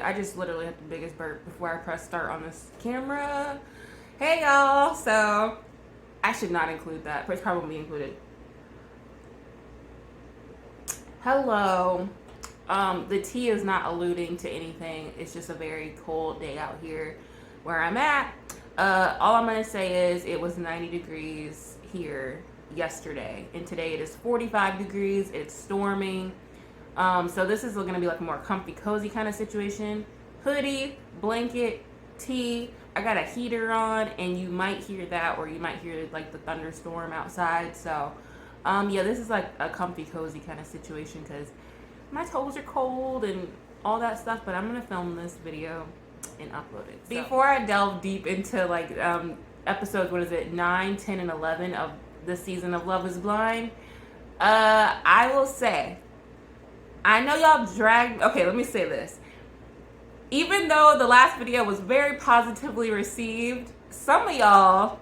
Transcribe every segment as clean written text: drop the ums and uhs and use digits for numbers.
I just literally had the biggest burp before I pressed start on this camera. Hey y'all, so I should not include that, but it's probably included. Hello. The tea is not alluding to anything. It's just a very cold day out here where I'm at. All I'm gonna say is it was 90 degrees here yesterday, and today it is 45 degrees. It's storming. So this is gonna be like a more comfy, cozy kind of situation. Hoodie, blanket, tea. I got a heater on, and you might hear that, or you might hear like the thunderstorm outside. So, yeah, this is like a comfy, cozy kind of situation because my toes are cold and all that stuff. But I'm gonna film this video and upload it. So, before I delve deep into like episodes, 9, 10, and 11 of the season of Love Is Blind, I will say, I know y'all dragged. Okay, let me say this. Even though the last video was very positively received, some of y'all,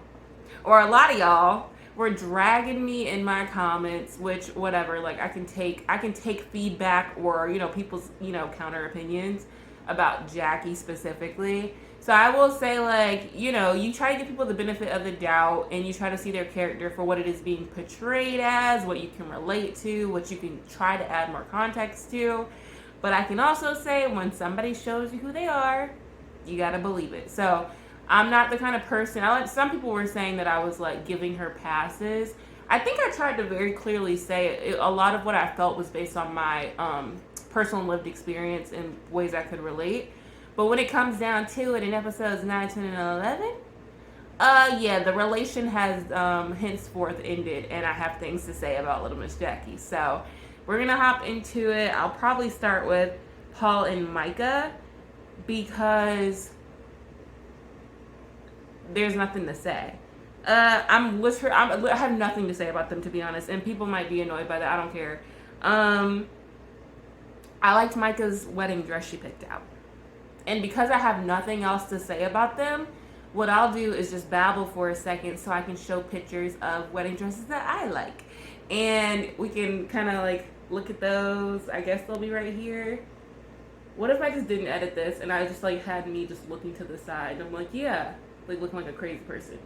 or a lot of y'all, were dragging me in my comments, which whatever, like I can take feedback or, people's, counter opinions about Jackie specifically. So I will say, like, you try to give people the benefit of the doubt and you try to see their character for what it is being portrayed as, what you can relate to, what you can try to add more context to. But I can also say when somebody shows you who they are, you gotta believe it. So I'm not the kind of person, some people were saying that I was like giving her passes. I think I tried to very clearly say a lot of what I felt was based on my personal lived experience and ways I could relate. But when it comes down to it in episodes 9, 10, and 11, yeah, the relation has henceforth ended, and I have things to say about Little Miss Jackie. So we're gonna hop into it. I'll probably start with Paul and Micah because there's nothing to say. I have nothing to say about them, to be honest, and people might be annoyed by that. I don't care. I liked Micah's wedding dress she picked out. And because I have nothing else to say about them, what I'll do is just babble for a second so I can show pictures of wedding dresses that I like. And we can kind of like look at those. I guess they'll be right here. What if I just didn't edit this and I just like had me just looking to the side? I'm like, yeah, like looking like a crazy person.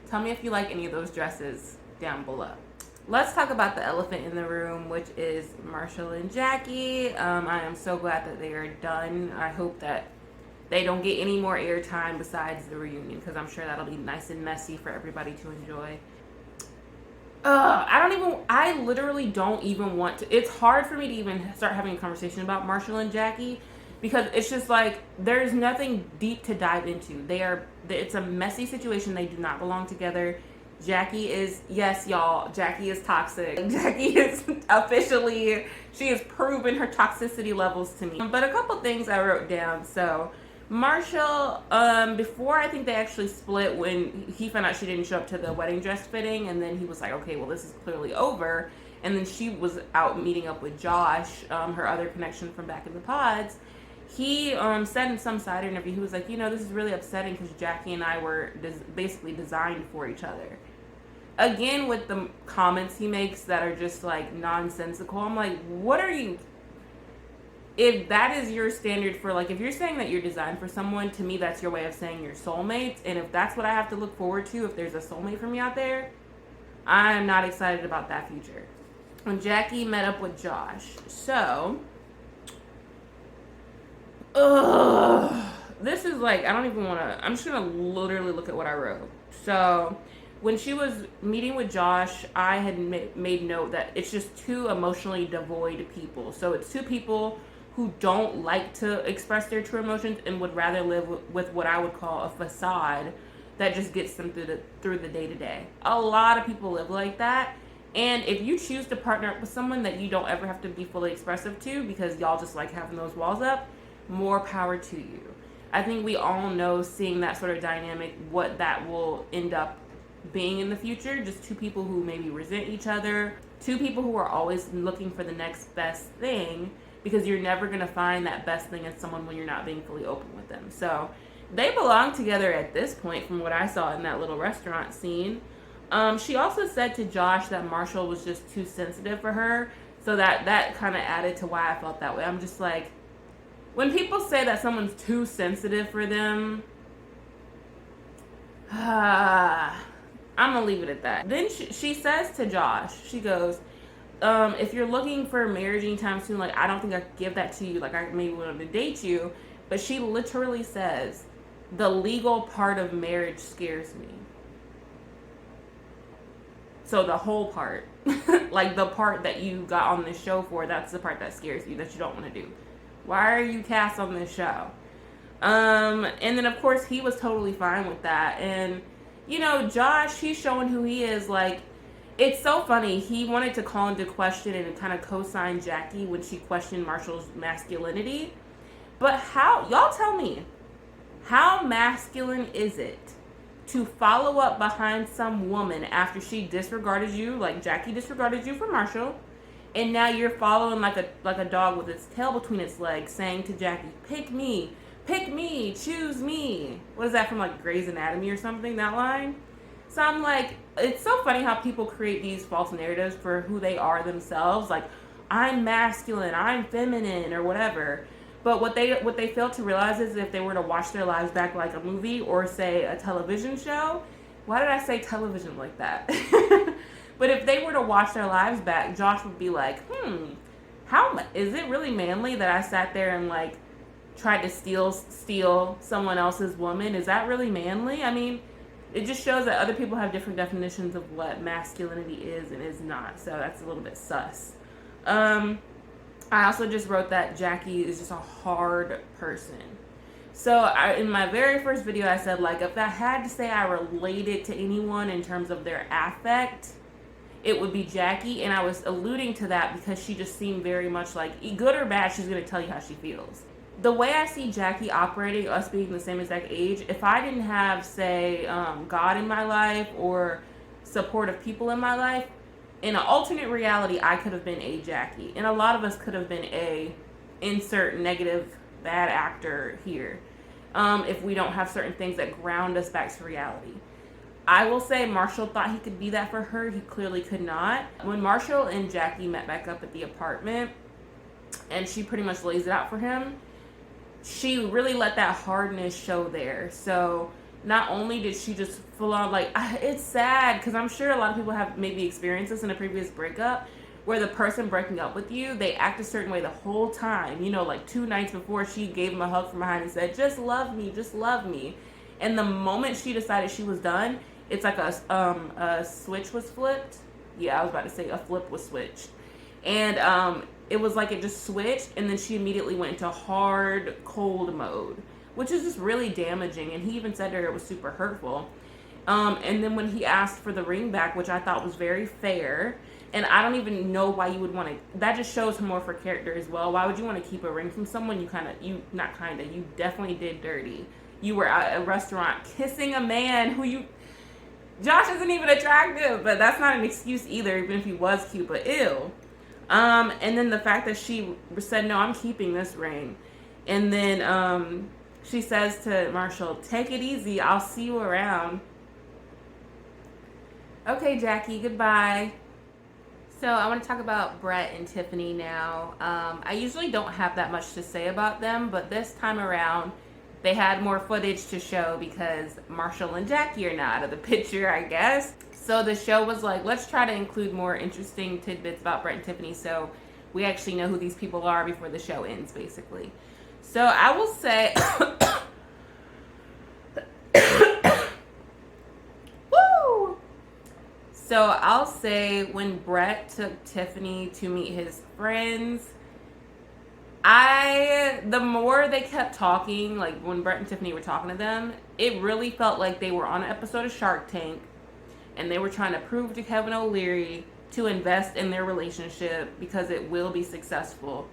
Tell me if you like any of those dresses down below. Let's talk about the elephant in the room, which is Marshall and Jackie. I am so glad that they are done. I hope that they don't get any more airtime besides the reunion, because I'm sure that'll be nice and messy for everybody to enjoy. I literally don't even want to. It's hard for me to even start having a conversation about Marshall and Jackie because it's just like there's nothing deep to dive into. It's a messy situation. They do not belong together. Jackie is, yes, y'all, Jackie is toxic. Jackie is officially, she has proven her toxicity levels to me. But a couple things I wrote down. So Marshall, before I think they actually split when he found out she didn't show up to the wedding dress fitting, and then he was like, okay, well, this is clearly over. And then she was out meeting up with Josh, her other connection from back in the pods. He said in some side interview, he was like, this is really upsetting because Jackie and I were basically designed for each other. Again, with the comments he makes that are just like nonsensical, I'm like, what are you? If that is your standard for, like, if you're saying that you're designed for someone, to me, that's your way of saying you're soulmates. And if that's what I have to look forward to, if there's a soulmate for me out there, I'm not excited about that future. When Jackie met up with Josh. So, this is like, I don't even want to, I'm just going to literally look at what I wrote. So, when she was meeting with Josh, I had made note that it's just two emotionally devoid people. So it's two people who don't like to express their true emotions and would rather live with what I would call a facade that just gets them through the day-to-day. A lot of people live like that. And if you choose to partner up with someone that you don't ever have to be fully expressive to because y'all just like having those walls up, more power to you. I think we all know, seeing that sort of dynamic, what that will end up being in the future. Just two people who maybe resent each other, two people who are always looking for the next best thing, because you're never going to find that best thing in someone when you're not being fully open with them. So they belong together at this point from what I saw in that little restaurant scene. She also said to Josh that Marshall was just too sensitive for her, so that kind of added to why I felt that way. I'm just like, when people say that someone's too sensitive for them, I'm gonna leave it at that. Then she says to Josh, she goes, if you're looking for marriage anytime soon, like, I don't think I could give that to you. Like, I maybe want to date you. But she literally says, the legal part of marriage scares me. So the whole part, like the part that you got on this show for, that's the part that scares you, that you don't want to do. Why are you cast on this show? And then of course he was totally fine with that. And you know, Josh, he's showing who he is. Like, it's so funny. He wanted to call into question and kind of co-sign Jackie when she questioned Marshall's masculinity. But how, y'all tell me, how masculine is it to follow up behind some woman after she disregarded you, like Jackie disregarded you for Marshall, and now you're following like a dog with its tail between its legs, saying to Jackie, pick me, choose me. What is that from, like Grey's Anatomy or something, that line? So I'm like, it's so funny how people create these false narratives for who they are themselves, like, I'm masculine, I'm feminine, or whatever. But what they fail to realize is, if they were to watch their lives back like a movie or, say, a television show. Why did I say television like that? But if they were to watch their lives back, Josh would be like, how is it really manly that I sat there and like tried to steal someone else's woman? Is that really manly? I mean, it just shows that other people have different definitions of what masculinity is and is not. So that's a little bit sus. I also just wrote that Jackie is just a hard person. So in my very first video, I said, like, if I had to say I related to anyone in terms of their affect, it would be Jackie. And I was alluding to that because she just seemed very much like, good or bad, she's going to tell you how she feels. The way I see Jackie operating, us being the same exact age, if I didn't have, say, God in my life or supportive people in my life, in an alternate reality, I could have been a Jackie. And a lot of us could have been a insert negative bad actor here, if we don't have certain things that ground us back to reality. I will say Marshall thought he could be that for her. He clearly could not. When Marshall and Jackie met back up at the apartment and she pretty much lays it out for him, she really let that hardness show there. So not only did she just full on, like, it's sad because I'm sure a lot of people have maybe experienced this in a previous breakup, where the person breaking up with you, they act a certain way the whole time. You know, like 2 nights before, she gave him a hug from behind and said, just love me, just love me. And the moment she decided she was done, it's like a switch was flipped. Yeah, I was about to say a flip was switched. And it was like it just switched, and then she immediately went into hard, cold mode, which is just really damaging. And he even said to her it was super hurtful. And then when he asked for the ring back, which I thought was very fair, and I don't even know why you would want to, that just shows more of her character as well. Why would you want to keep a ring from someone you definitely did dirty. You were at a restaurant kissing a man who Josh isn't even attractive, but that's not an excuse either, even if he was cute, but ew. And then the fact that she said, no, I'm keeping this ring. And then she says to Marshall, take it easy, I'll see you around. Okay, Jackie, goodbye. So I want to talk about Brett and Tiffany now. I usually don't have that much to say about them, but this time around, they had more footage to show because Marshall and Jackie are not out of the picture, I guess. So the show was like, let's try to include more interesting tidbits about Brett and Tiffany so we actually know who these people are before the show ends, basically. So I will say... Woo! So I'll say when Brett took Tiffany to meet his friends, the more they kept talking, like when Brett and Tiffany were talking to them, it really felt like they were on an episode of Shark Tank and they were trying to prove to Kevin O'Leary to invest in their relationship because it will be successful.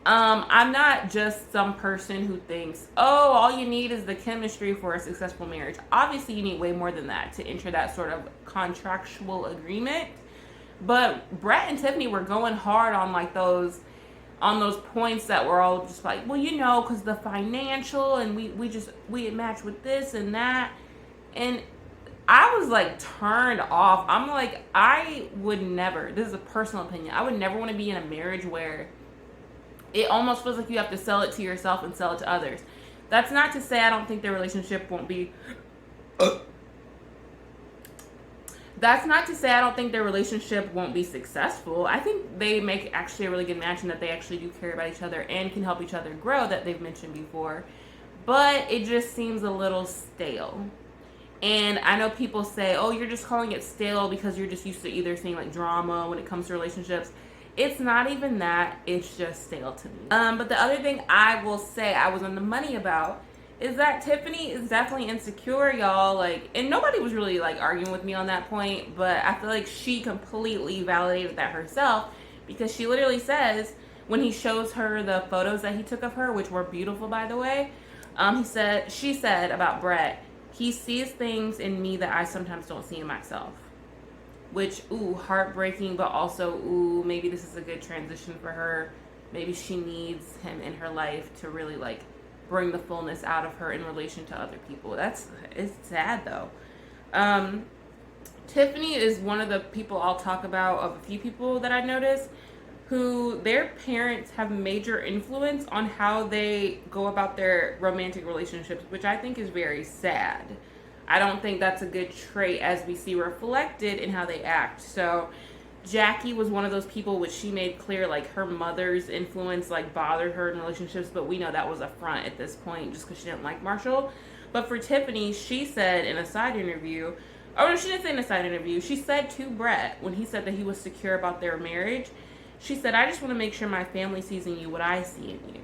I'm not just some person who thinks, oh, all you need is the chemistry for a successful marriage. Obviously, you need way more than that to enter that sort of contractual agreement. But Brett and Tiffany were going hard on like those points that were all just like, well, you know, because the financial and we match with this and that. And I was like turned off. I'm like, I would never, this is a personal opinion, I would never want to be in a marriage where it almost feels like you have to sell it to yourself and sell it to others. That's not to say I don't think their relationship won't be. That's not to say I don't think their relationship won't be successful. I think they make actually a really good match and that they actually do care about each other and can help each other grow, that they've mentioned before. But it just seems a little stale. And I know people say, oh, you're just calling it stale because you're just used to either seeing like drama when it comes to relationships. It's not even that. It's just stale to me. But the other thing I will say I was on the money about is that Tiffany is definitely insecure, y'all. Like, and nobody was really like arguing with me on that point, but I feel like she completely validated that herself, because she literally says when he shows her the photos that he took of her, which were beautiful, by the way, she said about Brett, he sees things in me that I sometimes don't see in myself. Which, ooh, heartbreaking, but also, ooh, maybe this is a good transition for her. Maybe she needs him in her life to really like bring the fullness out of her in relation to other people. It's sad though. Tiffany is one of the people I'll talk about, of a few people that I noticed who their parents have major influence on how they go about their romantic relationships, which I think is very sad. I don't think that's a good trait as we see reflected in how they act. So Jackie was one of those people which she made clear like her mother's influence like bothered her in relationships, but we know that was a front at this point just because she didn't like Marshall. But for Tiffany, she said in a side interview, oh no, she didn't say in a side interview, she said to Brett when he said that he was secure about their marriage, she said, I just want to make sure my family sees in you what I see in you.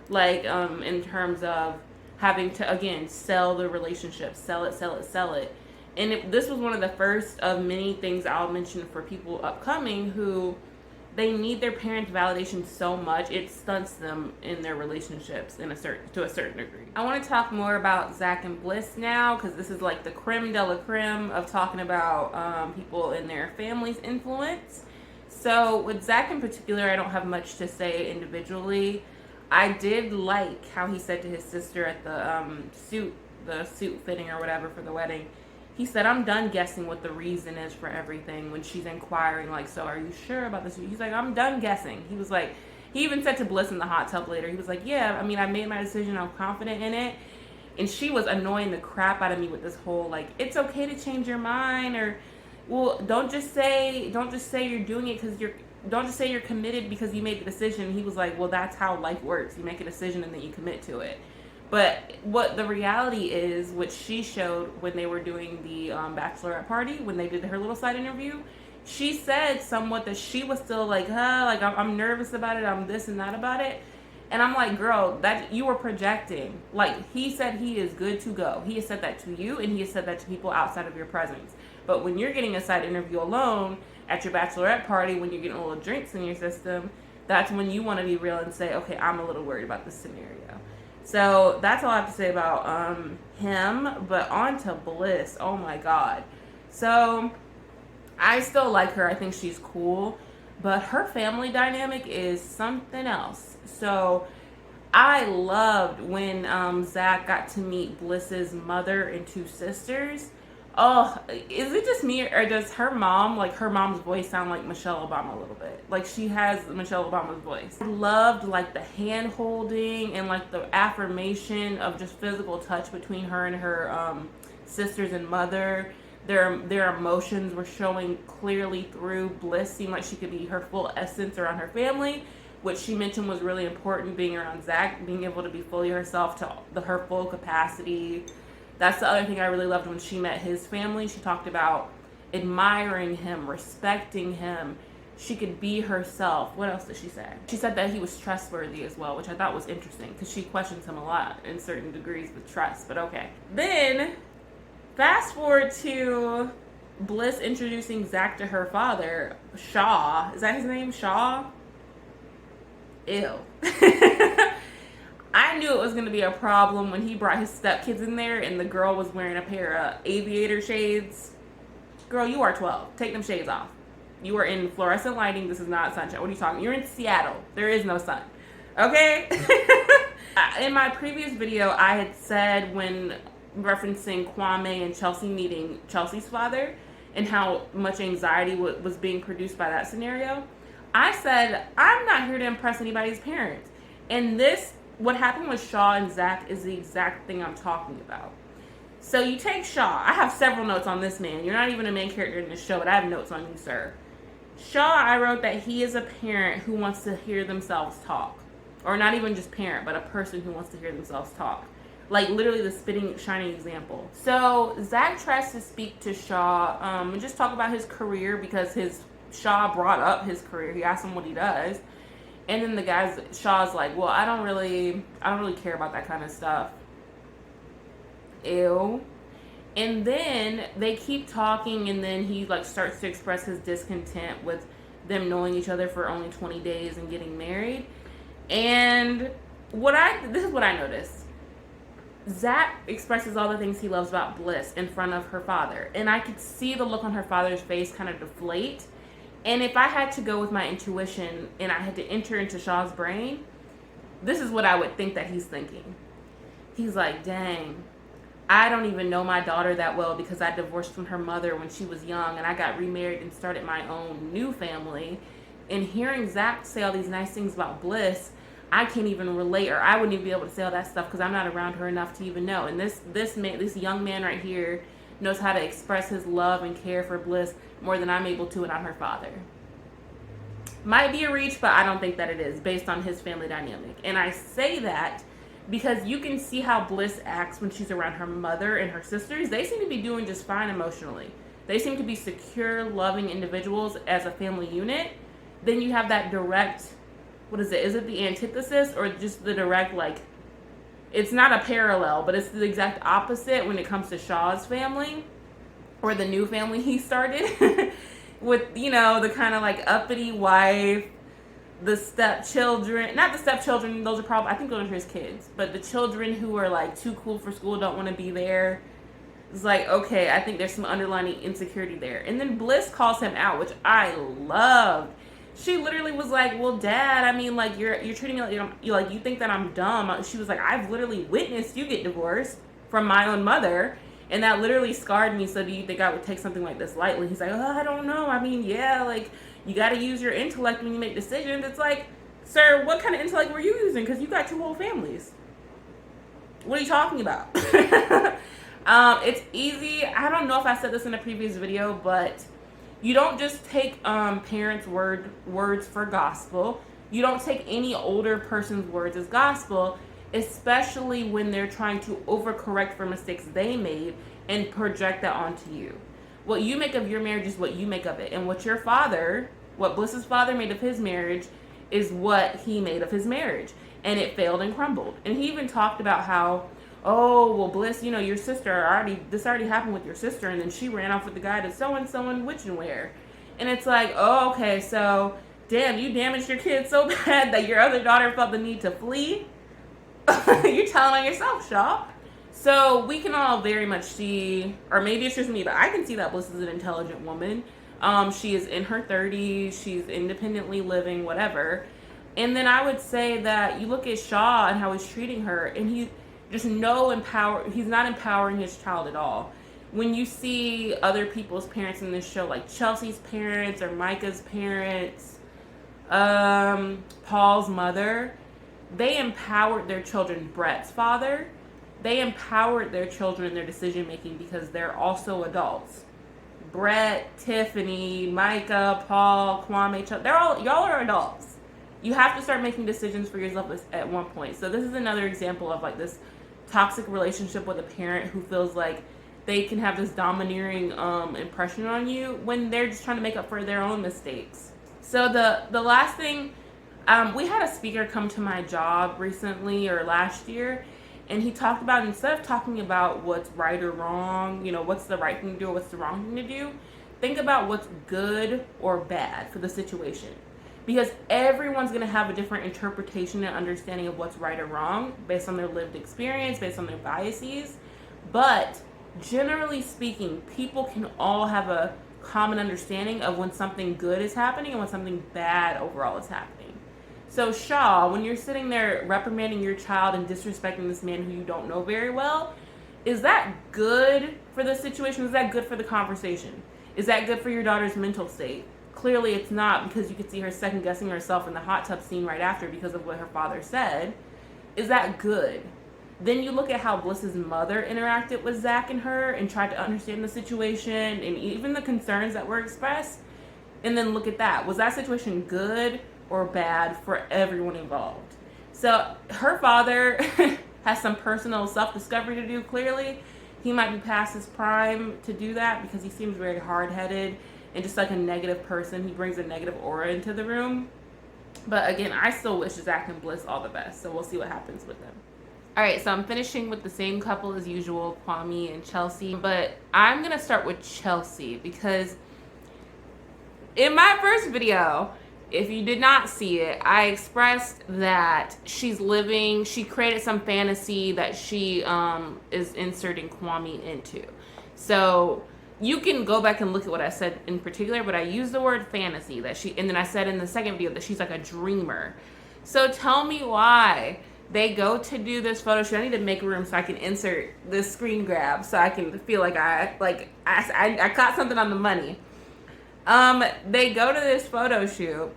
Like, in terms of having to, again, sell the relationship, sell it. And this was one of the first of many things I'll mention for people upcoming who they need their parents' validation so much, it stunts them in their relationships to a certain degree. I want to talk more about Zach and Bliss now, because this is like the creme de la creme of talking about people and their family's influence. So with Zach in particular, I don't have much to say individually. I did like how he said to his sister at the suit fitting or whatever for the wedding, he said, I'm done guessing what the reason is for everything, when she's inquiring, like, so are you sure about this? He's like, I'm done guessing. He was like, he even said to Bliss in the hot tub later, he was like, yeah, I mean, I made my decision, I'm confident in it. And she was annoying the crap out of me with this whole, like, it's okay to change your mind, or, well, don't just say you're doing it because don't just say you're committed because you made the decision. He was like, well, that's how life works. You make a decision and then you commit to it. But what the reality is, which she showed when they were doing the bachelorette party, when they did her little side interview, she said somewhat that she was still like, like I'm nervous about it, I'm this and that about it. And I'm like, girl, that you were projecting. Like, he said he is good to go. He has said that to you, and he has said that to people outside of your presence. But when you're getting a side interview alone at your bachelorette party, when you're getting a little drinks in your system, that's when you want to be real and say, okay, I'm a little worried about this scenario. So that's all I have to say about him. But on to Bliss. Oh my God. So I still like her. I think she's cool. But her family dynamic is something else. So I loved when Zach got to meet Bliss's mother and two sisters. Oh, is it just me, or does her mom, like her mom's voice sound like Michelle Obama a little bit? Like she has Michelle Obama's voice. I loved like the hand holding and like the affirmation of just physical touch between her and her sisters and mother. Their emotions were showing clearly through. Bliss seemed like she could be her full essence around her family, which she mentioned was really important, being around Zach, being able to be fully herself to her full capacity. That's the other thing I really loved when she met his family. She talked about admiring him, respecting him. She could be herself. What else did she say? She said that he was trustworthy as well, which I thought was interesting because she questions him a lot in certain degrees with trust, but okay. Then, fast forward to Bliss introducing Zach to her father, Shaw. Is that his name? Shaw? Ew. I knew it was going to be a problem when he brought his stepkids in there and the girl was wearing a pair of aviator shades. Girl, you are 12. Take them shades off. You are in fluorescent lighting. This is not sunshine. What are you talking? You're in Seattle. There is no sun. Okay? In my previous video, I had said when referencing Kwame and Chelsea meeting Chelsea's father and how much anxiety was being produced by that scenario, I said, I'm not here to impress anybody's parents. And this, what happened with Shaw and Zach is the exact thing I'm talking about. So you take Shaw. I have several notes on this man. You're not even a main character in the show, but I have notes on you, sir. Shaw, I wrote that he is a parent who wants to hear themselves talk. Or not even just parent, but a person who wants to hear themselves talk. Like, literally the spitting, shining example. So, Zach tries to speak to Shaw and just talk about his career because Shaw brought up his career. He asked him what he does. And then Shaw's like, well, I don't really care about that kind of stuff. Ew. And then they keep talking, and then he like starts to express his discontent with them knowing each other for only 20 days and getting married. And this is what I noticed. Zach expresses all the things he loves about Bliss in front of her father. And I could see the look on her father's face kind of deflate. And if I had to go with my intuition and I had to enter into Shaw's brain, this is what I would think that he's thinking. He's like, dang, I don't even know my daughter that well because I divorced from her mother when she was young and I got remarried and started my own new family. And hearing Zach say all these nice things about Bliss, I can't even relate, or I wouldn't even be able to say all that stuff because I'm not around her enough to even know. And this young man right here knows how to express his love and care for Bliss more than I'm able to, and I'm her father. Might be a reach, but I don't think that it is based on his family dynamic. And I say that because you can see how Bliss acts when she's around her mother and her sisters. They seem to be doing just fine emotionally. They seem to be secure, loving individuals as a family unit. Then you have that direct, what is it? Is it the antithesis or just the direct, like, it's not a parallel, but it's the exact opposite when it comes to Shaw's family or the new family he started with, the kind of like uppity wife, the stepchildren, not the stepchildren, those are probably, I think those are his kids, but the children who are like too cool for school, don't want to be there. It's like, okay, I think there's some underlying insecurity there. And then Bliss calls him out, which I loved. She literally was like, well, Dad, I mean, like, you're treating me like you think that I'm dumb. She was like, I've literally witnessed you get divorced from my own mother, and that literally scarred me. So do you think I would take something like this lightly? He's like, oh, I don't know. I mean, yeah, like, you got to use your intellect when you make decisions. It's like, sir, what kind of intellect were you using? Because you got two whole families. What are you talking about? It's easy. I don't know if I said this in a previous video, but you don't just take parents' words for gospel. You don't take any older person's words as gospel, especially when they're trying to overcorrect for mistakes they made and project that onto you. What you make of your marriage is what you make of it. And what Bliss's father made of his marriage is what he made of his marriage. And it failed and crumbled. And he even talked about how, oh, well, Bliss, your sister, this already happened with your sister, and then she ran off with the guy to so-and-so and which and where. And it's like, oh, okay, so, damn, you damaged your kid so bad that your other daughter felt the need to flee? You're telling on yourself, Shaw. So we can all very much see, or maybe it's just me, but I can see that Bliss is an intelligent woman. She is in her 30s. She's independently living, whatever. And then I would say that you look at Shaw and how he's treating her, and he's not empowering his child at all. When you see other people's parents in this show, like Chelsea's parents or Micah's parents, Paul's mother, they empowered their children. Brett's father, they empowered their children in their decision making because they're also adults. Brett, Tiffany, Micah, Paul, Kwame, y'all are adults. You have to start making decisions for yourself at one point. So this is another example of like this toxic relationship with a parent who feels like they can have this domineering impression on you when they're just trying to make up for their own mistakes. So the last thing, we had a speaker come to my job recently or last year, and he talked about, instead of talking about what's right or wrong, what's the right thing to do or what's the wrong thing to do, think about what's good or bad for the situation. Because everyone's going to have a different interpretation and understanding of what's right or wrong based on their lived experience, based on their biases. But generally speaking, people can all have a common understanding of when something good is happening and when something bad overall is happening. So Shaw, when you're sitting there reprimanding your child and disrespecting this man who you don't know very well, is that good for the situation? Is that good for the conversation? Is that good for your daughter's mental state? clearly it's not, because you could see her second guessing herself in the hot tub scene right after because of what her father said. Is that good? Then you look at how Bliss's mother interacted with Zach and her and tried to understand the situation and even the concerns that were expressed. And then look at that. Was that situation good or bad for everyone involved? So her father has some personal self-discovery to do, clearly. He might be past his prime to do that because he seems very hard-headed and just like a negative person. He brings a negative aura into the room. But again, I still wish Zach and Bliss all the best. So we'll see what happens with them. All right, so I'm finishing with the same couple as usual, Kwame and Chelsea. But I'm going to start with Chelsea because in my first video, if you did not see it, I expressed that she created some fantasy that she is inserting Kwame into. So you can go back and look at what I said in particular, but I used the word fantasy and then I said in the second video that she's like a dreamer. So tell me why they go to do this photo shoot. I need to make room so I can insert this screen grab so I can feel like I caught something on the money. They go to this photo shoot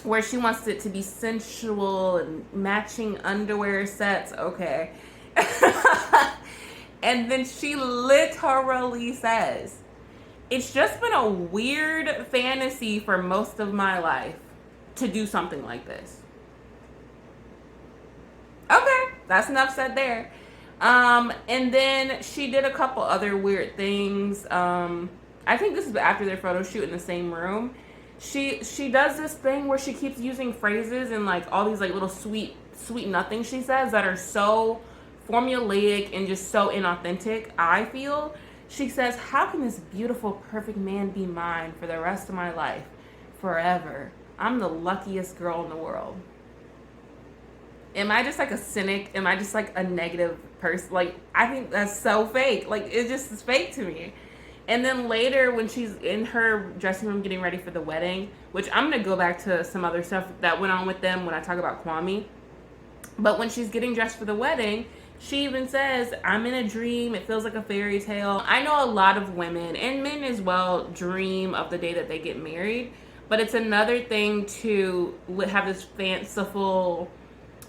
where she wants it to be sensual and matching underwear sets. Okay. And then she literally says, it's just been a weird fantasy for most of my life to do something like this. Okay, that's enough said there. And then she did a couple other weird things. I think this is after their photo shoot in the same room. She does this thing where she keeps using phrases and like all these like little sweet nothings she says that are so formulaic and just so inauthentic. I feel she says, how can this beautiful, perfect man be mine for the rest of my life, forever? I'm the luckiest girl in the world. Am I just like a cynic? Am I just like a negative person? Like, I think that's so fake. Like, it just is fake to me. And then later when she's in her dressing room getting ready for the wedding, which I'm going to go back to some other stuff that went on with them when I talk about Kwame. But when she's getting dressed for the wedding, she even says, I'm in a dream. It feels like a fairy tale. I know a lot of women and men as well dream of the day that they get married. But it's another thing to have this fanciful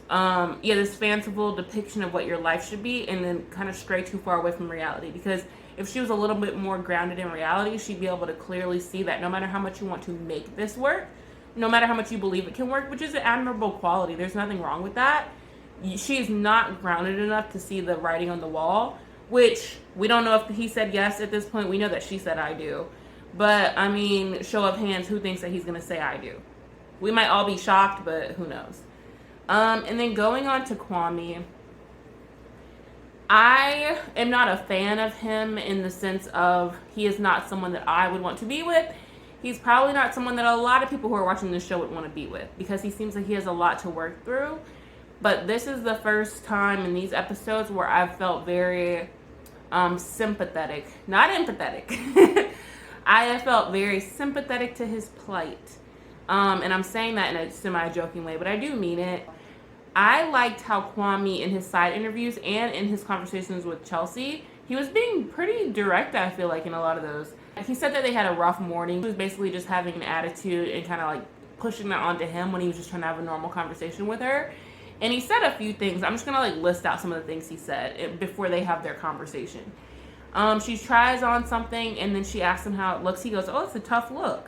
depiction of what your life should be and then kind of stray too far away from reality. Because if she was a little bit more grounded in reality, she'd be able to clearly see that no matter how much you want to make this work, no matter how much you believe it can work, which is an admirable quality, there's nothing wrong with that, she is not grounded enough to see the writing on the wall, which we don't know if he said yes at this point. We know that she said I do. But, I mean, show of hands, who thinks that he's going to say I do? We might all be shocked, but who knows? And then going on to Kwame, I am not a fan of him in the sense of he is not someone that I would want to be with. He's probably not someone that a lot of people who are watching this show would want to be with because he seems like he has a lot to work through. But this is the first time in these episodes where I've felt very sympathetic, not empathetic. I have felt very sympathetic to his plight. And I'm saying that in a semi-joking way, but I do mean it. I liked how Kwame in his side interviews and in his conversations with Chelsea, he was being pretty direct, I feel like, in a lot of those. He said that they had a rough morning. He was basically just having an attitude and kind of like pushing that onto him when he was just trying to have a normal conversation with her. And he said a few things. I'm just going to like list out some of the things he said before they have their conversation. She tries on something and then she asks him how it looks. He goes, oh, it's a tough look.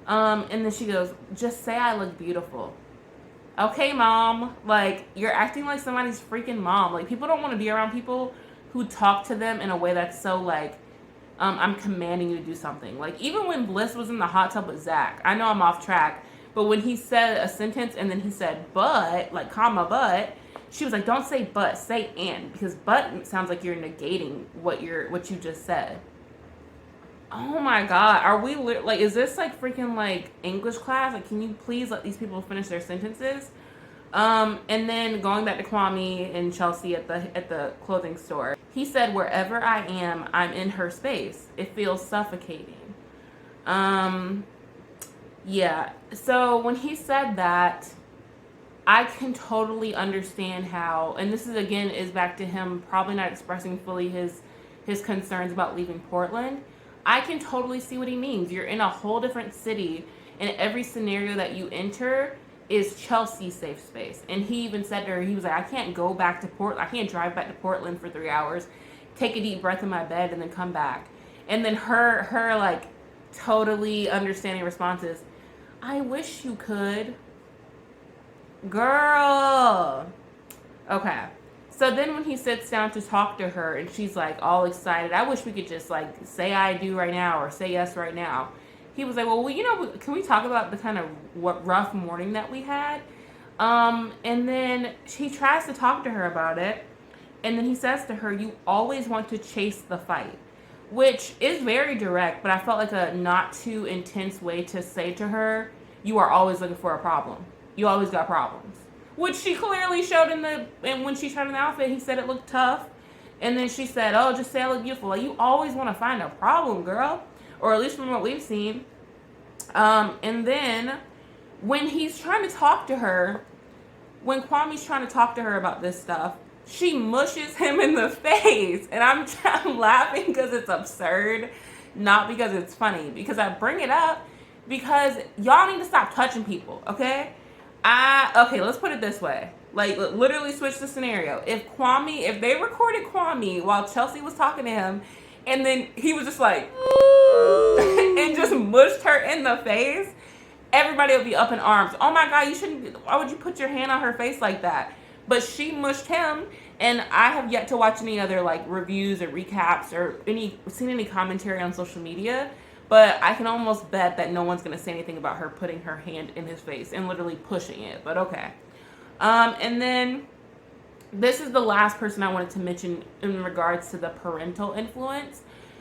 And then she goes, just say I look beautiful. Okay, mom, like, you're acting like somebody's freaking mom. Like, people don't want to be around people who talk to them in a way that's so, like, I'm commanding you to do something. Like, even when Bliss was in the hot tub with Zach, I know I'm off track, but when he said a sentence and then he said, but, like, comma, but, she was like, don't say but, say and, because but sounds like you're negating what you just said. Oh my God, are we like? Is this like freaking like English class? Like, can you please let these people finish their sentences? And then going back to Kwame and Chelsea at the clothing store, he said, "Wherever I am, I'm in her space. It feels suffocating." Yeah. So when he said that, I can totally understand how, and this is back to him probably not expressing fully his concerns about leaving Portland. I can totally see what he means. You're in a whole different city, and every scenario that you enter is Chelsea's safe space. And he even said to her, he was like, I can't go back to Portland. I can't drive back to Portland for 3 hours, take a deep breath in my bed, and then come back. And then her like totally understanding response is, I wish you could. Girl. Okay. So then when he sits down to talk to her and she's like all excited, I wish we could just like say I do right now or say yes right now. He was like, well, you know, can we talk about the kind of rough morning that we had? And then he tries to talk to her about it. And then he says to her, you always want to chase the fight, which is very direct, but I felt like a not too intense way to say to her, you are always looking for a problem. You always got problems. Which she clearly showed and when she tried on the outfit, he said it looked tough. And then she said, oh, just say I look beautiful. Like, you always want to find a problem, girl. Or at least from what we've seen. And then when he's trying to talk to her, when Kwame's trying to talk to her about this stuff, she mushes him in the face. And I'm laughing because it's absurd, not because it's funny. Because I bring it up because y'all need to stop touching people, okay? Okay, let's put it this way. Like, literally switch the scenario. If they recorded Kwame while Chelsea was talking to him, and then he was just like, and just mushed her in the face, everybody would be up in arms. Oh my God, why would you put your hand on her face like that? But she mushed him, and I have yet to watch any other, like, reviews or recaps or seen any commentary on social media. But I can almost bet that no one's going to say anything about her putting her hand in his face and literally pushing it. But okay. And then this is the last person I wanted to mention in regards to the parental influence.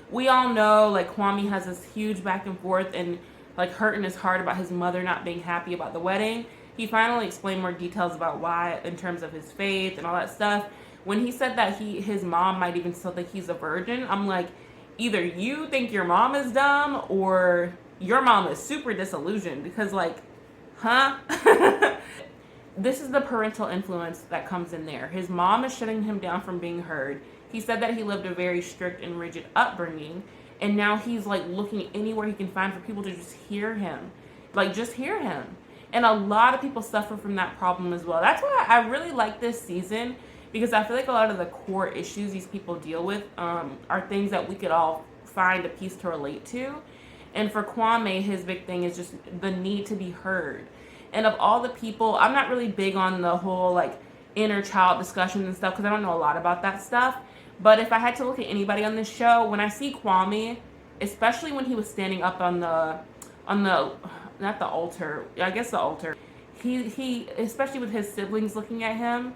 We all know, like, Kwame has this huge back and forth and, like, hurting his heart about his mother not being happy about the wedding. He finally explained more details about why in terms of his faith and all that stuff. When he said that his mom might even still think he's a virgin, I'm like, either you think your mom is dumb or your mom is super disillusioned because, like, huh? This is the parental influence that comes in there. His mom is shutting him down from being heard. He said that he lived a very strict and rigid upbringing, and now he's, like, looking anywhere he can find for people to just hear him. Like, just hear him. And a lot of people suffer from that problem as well. That's why I really like this season, because I feel like a lot of the core issues these people deal with are things that we could all find a piece to relate to. And for Kwame, his big thing is just the need to be heard. And of all the people, I'm not really big on the whole, like, inner child discussions and stuff because I don't know a lot about that stuff. But if I had to look at anybody on this show, when I see Kwame, especially when he was standing up on the not the altar, I guess the altar, he especially with his siblings looking at him,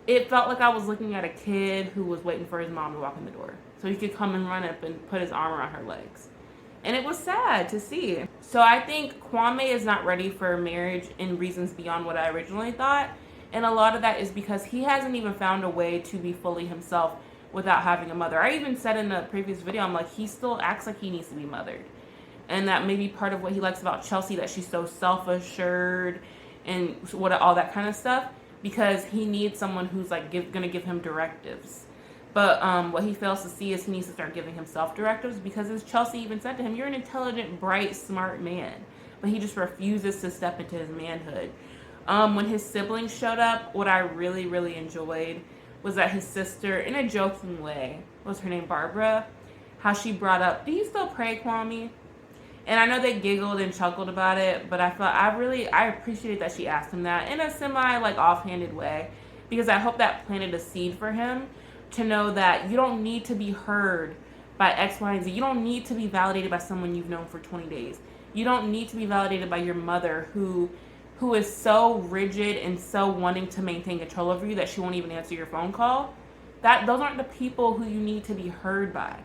it felt like I was looking at a kid who was waiting for his mom to walk in the door so he could come and run up and put his arm around her legs. And it was sad to see. So I think Kwame is not ready for marriage in reasons beyond what I originally thought. And a lot of that is because he hasn't even found a way to be fully himself without having a mother. I even said in the previous video, I'm like, he still acts like he needs to be mothered. And that may be part of what he likes about Chelsea, that she's so self-assured and all that kind of stuff. Because he needs someone who's, like, gonna give him directives. But what he fails to see is he needs to start giving himself directives, because as Chelsea even said to him, you're an intelligent, bright, smart man. But he just refuses to step into his manhood. When his siblings showed up, what I really, really enjoyed was that his sister, in a joking way, what was her name, Barbara, how she brought up, do you still pray, Kwame? And I know they giggled and chuckled about it, but I appreciated that she asked him that in a semi, like, offhanded way, because I hope that planted a seed for him to know that you don't need to be heard by X, Y, and Z. You don't need to be validated by someone you've known for 20 days. You don't need to be validated by your mother who is so rigid and so wanting to maintain control over you that she won't even answer your phone call. Those aren't the people who you need to be heard by.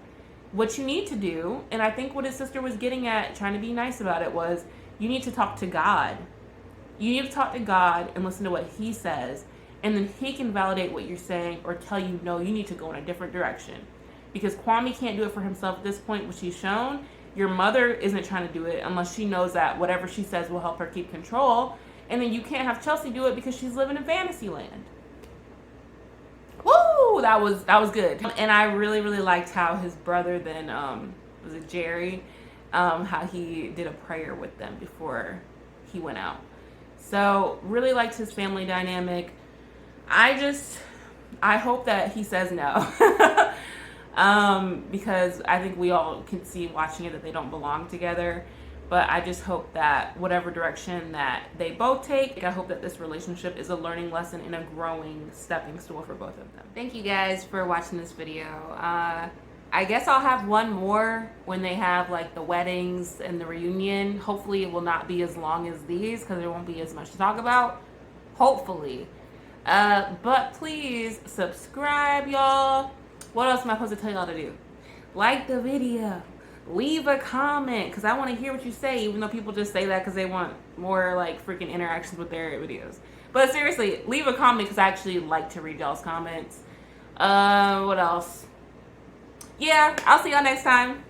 What you need to do, and I think what his sister was getting at, trying to be nice about it, was you need to talk to God. You need to talk to God and listen to what he says, and then he can validate what you're saying or tell you, no, you need to go in a different direction. Because Kwame can't do it for himself at this point, which he's shown. Your mother isn't trying to do it unless she knows that whatever she says will help her keep control. And then you can't have Chelsea do it because she's living in fantasy land. Woo! That was good. And I really, really liked how his brother then was it Jerry, how he did a prayer with them before he went out. So really liked his family dynamic. I hope that he says no. Because I think we all can see watching it that they don't belong together. But I just hope that whatever direction that they both take, I hope that this relationship is a learning lesson and a growing stepping stool for both of them. Thank you guys for watching this video. I guess I'll have one more when they have like the weddings and the reunion. Hopefully it will not be as long as these because there won't be as much to talk about. Hopefully. But please subscribe, y'all. What else am I supposed to tell y'all to do? Like the video. Leave a comment because I want to hear what you say, even though people just say that because they want more like freaking interactions with their videos. But seriously, leave a comment because I actually like to read y'all's comments. What else? Yeah, I'll see y'all next time.